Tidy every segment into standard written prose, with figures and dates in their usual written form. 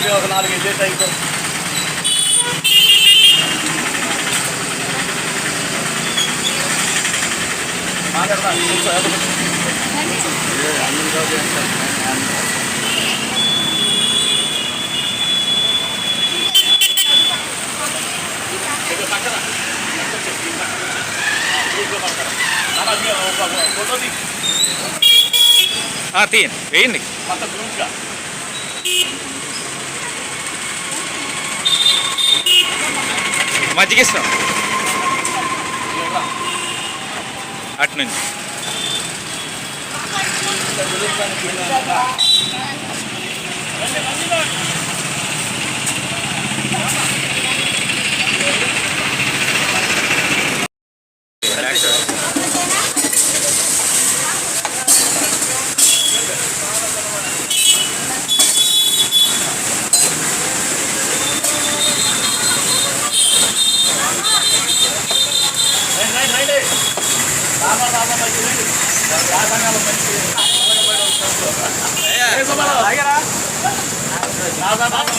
ఇవే ఒక 4 ఇదే టైపు తీయండి, వేయండి. మజ్జిగిస్తాం అటు నుంచి.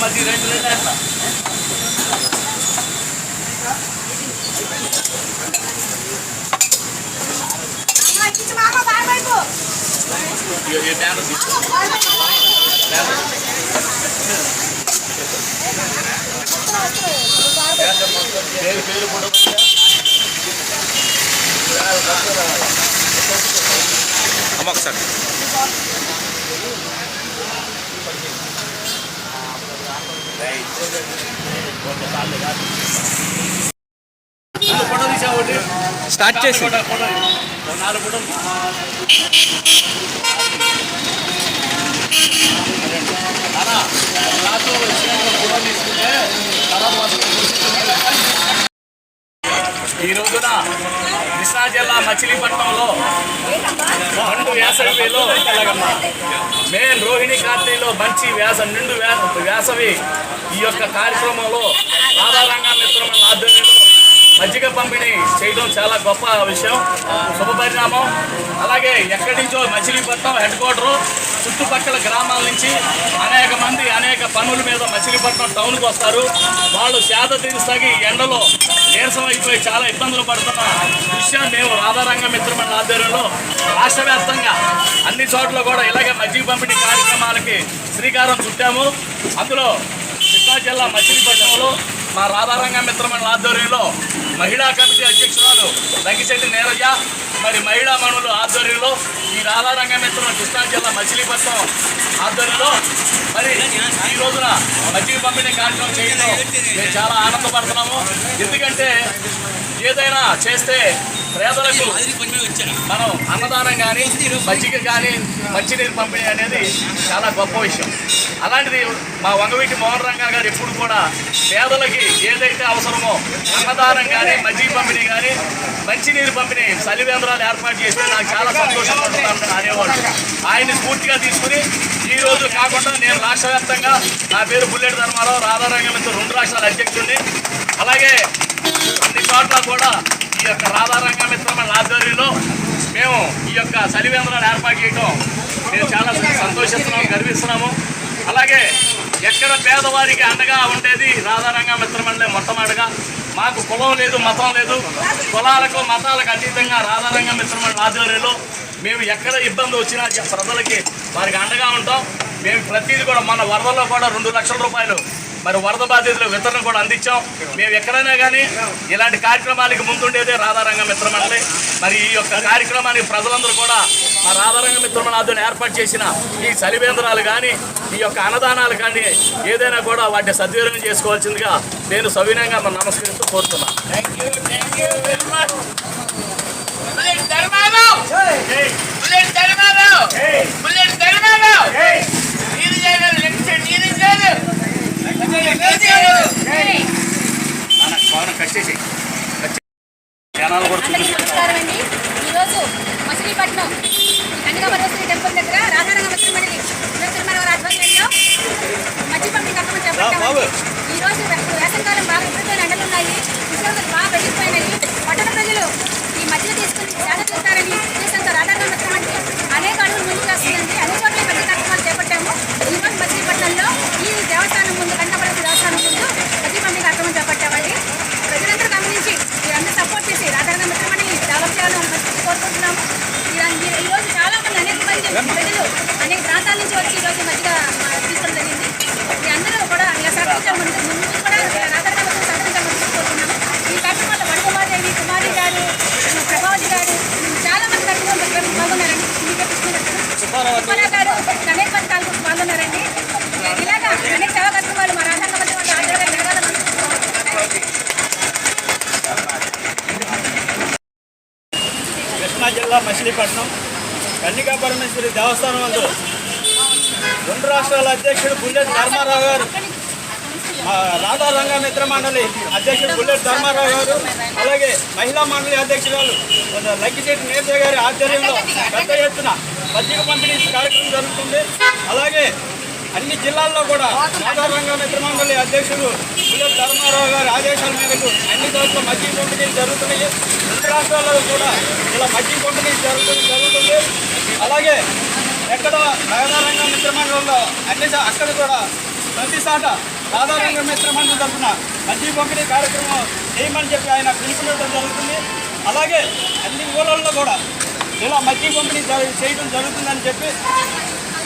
మధ్య 2 వేస్తా అమ్మ ఒకసారి స్టార్ట్ చేసి 4 ఫోటోలు ఈ రోజున కృష్ణా జిల్లా మచిలీపట్నంలో మండు వేసవిలో మెయిన్ రోహిణి కార్తీలో మంచి నిండు వేసవి ఈ యొక్క కార్యక్రమంలో రాధారంగ మిత్రముల ఆధ్వర్యంలో మజ్జిగ పంపిణీ చేయడం చాలా గొప్ప విషయం, శుభపరిణామం. అలాగే ఎక్కడి నుంచో మచిలీపట్నం హెడ్ క్వార్టరు చుట్టుపక్కల గ్రామాల నుంచి అనేక మంది అనేక పనుల మీద మచిలీపట్నం టౌన్కి వస్తారు. వాళ్ళు సేద తీరుస్తాగి ఎండలో నీరసం అయిపోయి చాలా ఇబ్బందులు పడుతున్న విషయం మేము రాధారంగ మిత్రమండలి ఆధ్వర్యంలో రాష్ట్ర వ్యాప్తంగా అన్ని చోట్ల కూడా ఇలాగే మజ్జిగ పంపిణీ కార్యక్రమాలకి శ్రీకారం చుట్టాము. అందులో కృష్ణా జిల్లా మచిలీపట్నంలో మా రాధారంగ మిత్రమండలి ఆధ్వర్యంలో మహిళా కమిటీ అధ్యక్షురాలు రంగిశెట్టి నీరజ మరి మహిళా మనుల ఆధ్వర్యంలో ఈ రాధారంగ మిత్రుల కృష్ణా జిల్లా మచిలీపట్నం ఆధ్వర్యంలో మరి ఈ రోజున మజ్జిగ పంపిణీ కార్యక్రమం చేయడం మేము చాలా ఆనందపడుతున్నాము. ఎందుకంటే ఏదైనా చేస్తే పేదలకు మనం అన్నదానం కానీ మజ్జిగ కానీ మంచినీరు పంపిణీ అనేది చాలా గొప్ప విషయం. అలాంటిది మా వంగవీటి మోహన్ రంగా గారు ఎప్పుడు కూడా పేదలకి ఏదైతే అవసరమో అన్నదానం కానీ మజ్జిగ పంపిణీ కానీ మంచినీరు పంపిణీ చలివేంద్రాలు ఏర్పాటు చేస్తే నాకు చాలా సంతోషంగా ఉంటుందని అనేవాడు. ఆయన్ని స్ఫూర్తిగా తీసుకుని ఈ రోజు కాకుండా నేను రాష్ట్ర వ్యాప్తంగా నా పేరు బుల్లెట్ ధర్మారావు రాధారంగ మిత్ర 2 రాష్ట్రాల అధ్యక్షుడిని. అలాగే అన్ని చోట్ల కూడా ఈ యొక్క రాధారంగ మిత్రమండలి ఆధ్వర్యంలో మేము ఈ యొక్క చలివేంద్రాలు ఏర్పాటు చేయడం మేము చాలా సంతోషిస్తున్నాము, గర్విస్తున్నాము. అలాగే ఎక్కడ పేదవారికి అండగా ఉండేది రాధారంగ మిత్రమండలి మొట్టమొదటిగా. మాకు కులం లేదు, మతం లేదు, కులాలకు మతాలకు అతీతంగా రాధారంగ మిత్రమండలి ఆధ్వర్యంలో మేము ఎక్కడ ఇబ్బంది వచ్చినా ప్రజలకి వారికి అండగా ఉంటాం. మేము ప్రతిదీ కూడా మన వరదల్లో కూడా 2 లక్షల రూపాయలు మరి వరద బాధితులకు వితరణ కూడా అందించాం. మేము ఎక్కడైనా కానీ ఇలాంటి కార్యక్రమాలకి ముందుండేదే రాధారంగ మిత్రమండలి. మరి ఈ యొక్క కార్యక్రమానికి ప్రజలందరూ కూడా మా రాధారంగ మిత్రమండలి ఆధ్వర్యంలో ఏర్పాటు చేసిన ఈ చలివేంద్రాలు కానీ ఈ యొక్క అన్నదానాలు కానీ ఏదైనా కూడా వాటిని సద్వినియోగం చేసుకోవాల్సిందిగా నేను సవినయంగా నమస్కరిస్తూ కోరుతున్నాను. నమస్కారం అండి. ఈరోజు మచిలీపట్నం కన్నికాపరమేశ్వరి టెంపుల్ దగ్గర రాధారంగ మిత్రమండలి తిరుమల ఆధ్వర్యంలో మజ్జిగ పంపిణీ కార్యక్రమం చేపట్టాము. ఈరోజు వేసవికాలం బాగా విపరీతమైన ఎండలు ఉన్నాయి, ఉష్ణోగ్రతలు బాగా పెరిగిపోయినాయి. పట్టణ ప్రజలు ఈ మజ్జిగ తీసుకుని సేద తీస్తారని ఉద్దేశంతో రాధారంగ మిత్రమండలి అనేక అడుగులు ముందుకు వస్తుందండి. అనేక కోసం మధ్యగా తీసుకోవడం జరిగింది. మీ అందరూ కూడా ఇలా సహకరించాలి. ముందు కూడా రాధారణ సహకరించాలని కోరుతున్నాము. ఈ కార్యక్రమం వల్ల వడకుమారి కుమారి గారు, ప్రభావతి గారు చాలా మంది కార్యక్రమం పాల్గొన్నారండి. సుబ్బారావు గారు అనేక మంది పాల్గొన్నారండి. ఇలాగా అనేక సేవా కార్యక్రమాలు మా రాధారణ మధ్య వాళ్ళ ఆధ్వర్యంలో జరగాలని కృష్ణా జిల్లా మచిలీపట్నం కన్నికా పరమేశ్వరి దేవస్థానం నందు రెండు రాష్ట్రాల అధ్యక్షుడు బుల్లెట్ ధర్మారావు గారు, రాధారంగ మిత్ర మండలి అధ్యక్షుడు బుల్లెట్ ధర్మారావు గారు, అలాగే మహిళా మండలి అధ్యక్షురాలు లక్కిశెట్టి నీరజ గారి ఆధ్వర్యంలో పెద్ద ఎత్తున పత్రిక పంపిణీ కార్యక్రమం జరుగుతుంది. అలాగే అన్ని జిల్లాల్లో కూడా రాధారంగ మిత్ర మండలి అధ్యక్షుడు బుల్లెట్ ధర్మారావు గారి ఆదేశాల మేరకు అన్ని చోట్ల మద్యం పంపిణీలు జరుగుతున్నాయి. రెండు రాష్ట్రాల్లో కూడా ఇలా మద్యం పంపిణీ జరుగుతుంది. అలాగే ఎక్కడ రాధారంగ మిత్ర మండలంలో అక్కడ కూడా ప్రతి సాట రాధారంగ మిత్ర మండలి తరఫున మద్యం పంపిణీ కార్యక్రమం చేయమని చెప్పి ఆయన పిలుపునివ్వడం జరుగుతుంది. అలాగే అన్ని ఊళ్ళల్లో కూడా ఇలా మద్యం పంపిణీ చేయడం జరుగుతుందని చెప్పి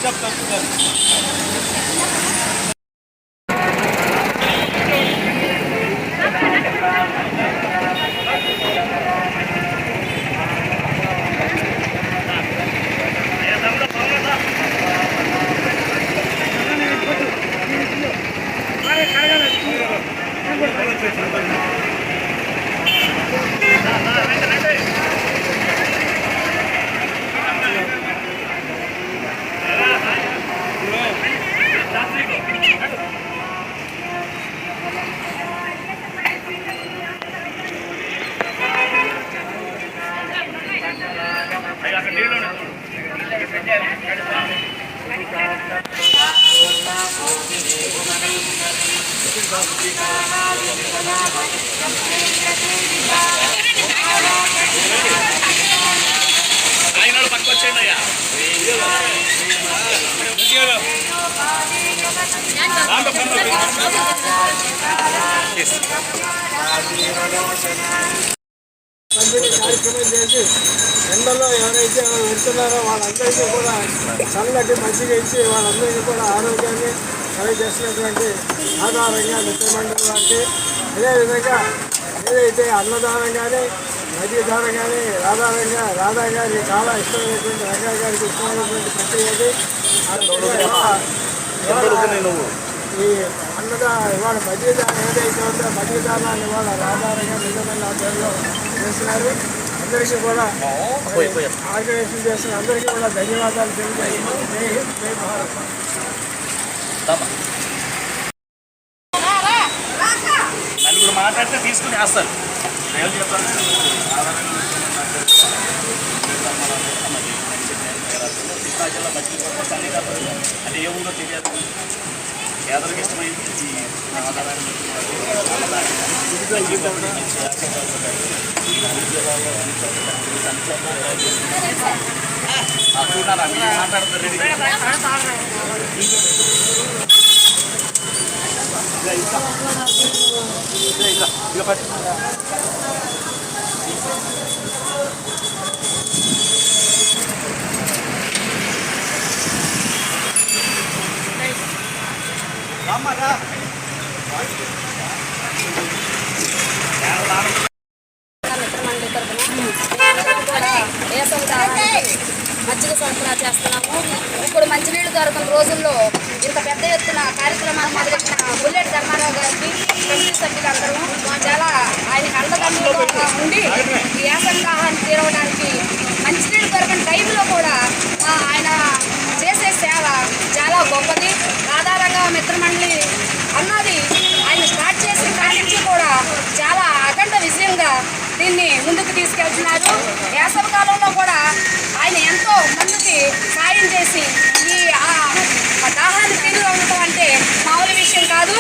చెప్తాను. ఆయన పక్క వచ్చేయండి అయ్యా. పంపిణీ కార్యక్రమం చేసి ఎండలో ఎవరైతే వెళ్తున్నారో వాళ్ళందరికీ కూడా చల్లటి మజ్జిగ ఇచ్చి వాళ్ళందరికీ కూడా ఆరోగ్యాన్ని కలుగజేస్తున్నటువంటి ఆధారంగా మిత్రమండలి వారికి, అదేవిధంగా ఏదైతే అన్నదానం కానీ మజ్జిగ దానం కానీ రాధా గారికి చాలా ఇష్టమైనటువంటి రంగా గారికి ఇష్టమైనటువంటి ప్రతి ఈ ఇవాళ మజ్జిగ దానం ఏదైతే ఉందో మజ్జిగ దానాన్ని ఇవాళ రాధారంగా నిజమైన ఆధ్వర్యంలో చేస్తున్నారు. అందరికీ కూడా ఆర్గనైజేషన్ చేస్తున్న అందరికీ కూడా ధన్యవాదాలు తెలియజేస్తున్నాం. నలుగురు మాట్లాడితే తీసుకుని వేస్తారు. ఏం చెప్తాను కృష్ణా జిల్లా మచిలీపట్నం కన్నికాపురం అంటే ఏ ఊళ్ళో తెలియదు. పేదలకు ఇష్టమైంది చూడాలి. అన్ని మాట్లాడతారు రెడీ. మిత్రమండలి తరఫున వేసవి దానానికి మజ్జిగ సరఫరా చేస్తున్నాము. ఇప్పుడు మంచినీళ్ళు దొరకని రోజుల్లో ఇంత పెద్ద ఎత్తున కార్యక్రమాన్ని మొదలెట్టిన బుల్లెట్ ధర్మారావు గారికి కమిటీ సభ్యులందరూ చాలా ఆయనకి అండదండలుగా ఉండి ఈ వేసవి దాహాన్ని తీరవడానికి మంచినీళ్ళు దొరకని టైంలో కూడా ఆయన చేసే సేవ చాలా గొప్పది. రాధారంగ మిత్రమండలి అన్నది ఆయన స్టార్ట్ చేసిన కాడి నుంచి కూడా చాలా అఖండ విజయంగా దీన్ని ముందుకు తీసుకెళ్తున్నారు. వేసవి కాలంలో కూడా ఆయన ఎంతో మందికి సాయం చేసి ఈ దాహాన్ని తీరు ఉండటం అంటే మామూలు విషయం కాదు.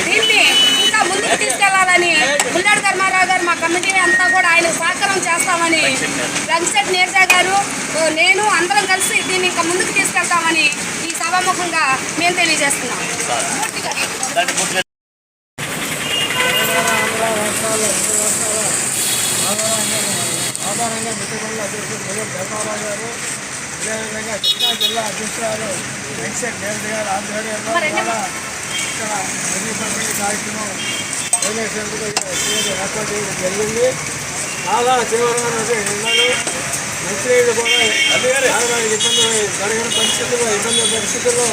దీన్ని ఇంకా ముందుకు తీసుకెళ్లాలని బుల్లెట్ ధర్మారావు గారు మా కమిటీ అంతా కూడా ఆయన సహకారం చేస్తామని లక్కిశెట్టి నీరజ గారు నేను అందరం కలిసి దీన్ని ఇంకా ముందుకు తీసుకెళ్తామని ఈ సభాముఖంగా మేము తెలియజేస్తున్నాం. ఆధారంగా మిత్రమండలి అధ్యక్షుడు బుల్లెట్ ధర్మారావు గారు, అదేవిధంగా కృష్ణా జిల్లా అధ్యక్షురాలు వెంకటేశ్వర దేవత గారి ఆధ్వర్యంలో కూడా ఇక్కడ మజిలీ పంపిణీ కార్యక్రమం ఏర్పాటు చేయడం జరిగింది. చాలా తీవ్రమైనటువంటి ఎండలు మంచినీళ్ళు కూడా తాగడానికి ఇబ్బంది జరగని పరిస్థితుల్లో